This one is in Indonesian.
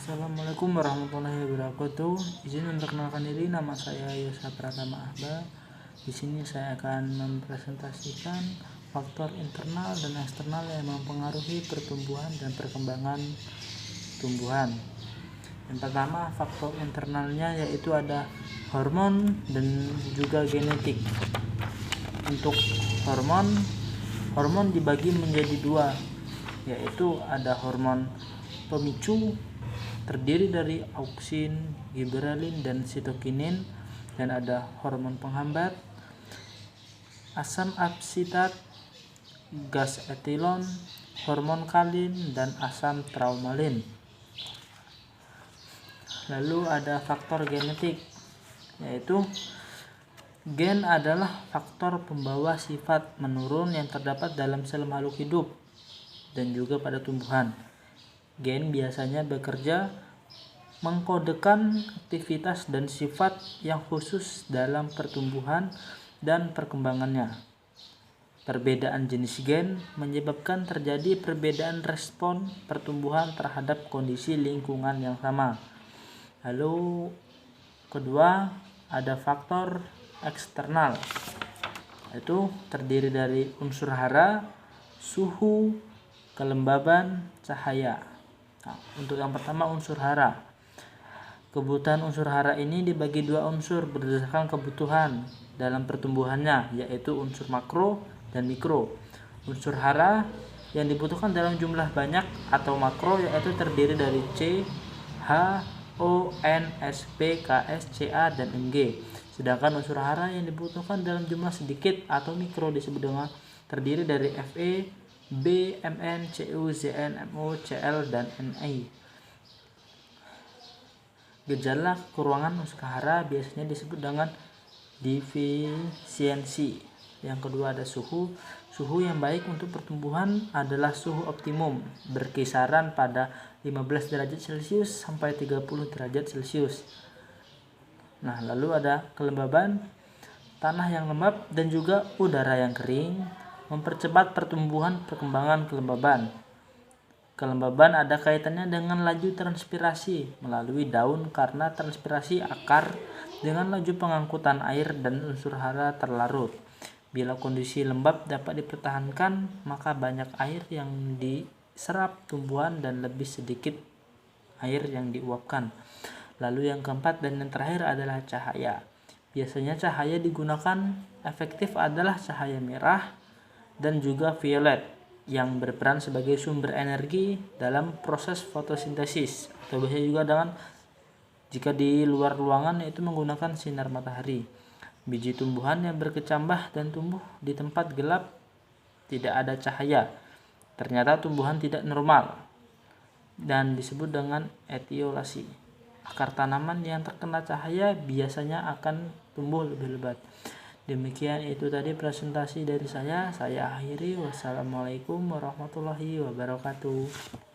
Assalamualaikum warahmatullahi wabarakatuh. Izin memperkenalkan diri, nama saya Yosa Pratama Ahba. Di sini saya akan mempresentasikan faktor internal dan eksternal yang mempengaruhi pertumbuhan dan perkembangan tumbuhan. Yang pertama, faktor internalnya yaitu ada hormon dan juga genetik. Untuk hormon dibagi menjadi dua, yaitu ada hormon pemicu terdiri dari auksin, giberelin, dan sitokinin, dan ada hormon penghambat, asam absitat, gas etilon, hormon kalin, dan asam traumalin. Lalu ada faktor genetik, yaitu gen adalah faktor pembawa sifat menurun yang terdapat dalam sel makhluk hidup dan juga pada tumbuhan. Gen biasanya bekerja mengkodekan aktivitas dan sifat yang khusus dalam pertumbuhan dan perkembangannya. Perbedaan jenis gen menyebabkan terjadi perbedaan respon pertumbuhan terhadap kondisi lingkungan yang sama. Lalu kedua, ada faktor eksternal, yaitu terdiri dari unsur hara, suhu, kelembaban, cahaya. Nah, untuk yang pertama, unsur hara. Kebutuhan unsur hara ini dibagi dua unsur berdasarkan kebutuhan dalam pertumbuhannya, yaitu unsur makro dan mikro. Unsur hara yang dibutuhkan dalam jumlah banyak atau makro yaitu terdiri dari C, H, O, N, S, P, K, S, C, A, dan Mg. Sedangkan unsur hara yang dibutuhkan dalam jumlah sedikit atau mikro disebut dengan terdiri dari Fe, B, Mn, Cu, Zn, Mo, Cl, dan Na. Gejala kekurangan unsur hara biasanya disebut dengan defisiensi. Yang kedua ada suhu. Suhu yang baik untuk pertumbuhan adalah suhu optimum, berkisaran pada 15 derajat Celcius sampai 30 derajat Celcius. Nah, lalu ada kelembaban. Tanah yang lembab dan juga udara yang kering mempercepat pertumbuhan perkembangan kelembaban. Kelembaban ada kaitannya dengan laju transpirasi melalui daun karena transpirasi akar dengan laju pengangkutan air dan unsur hara terlarut. Bila kondisi lembab dapat dipertahankan, maka banyak air yang diserap tumbuhan dan lebih sedikit air yang diuapkan. Lalu yang keempat dan yang terakhir adalah cahaya. Biasanya cahaya digunakan efektif adalah cahaya merah dan juga violet yang berperan sebagai sumber energi dalam proses fotosintesis, atau biasanya juga dengan jika di luar ruangan yaitu menggunakan sinar matahari. Biji tumbuhan yang berkecambah dan tumbuh di tempat gelap tidak ada cahaya ternyata tumbuhan tidak normal dan disebut dengan etiolasi. Akar tanaman yang terkena cahaya biasanya akan tumbuh lebih lebat. Demikian itu tadi presentasi dari saya akhiri. Wassalamualaikum warahmatullahi wabarakatuh.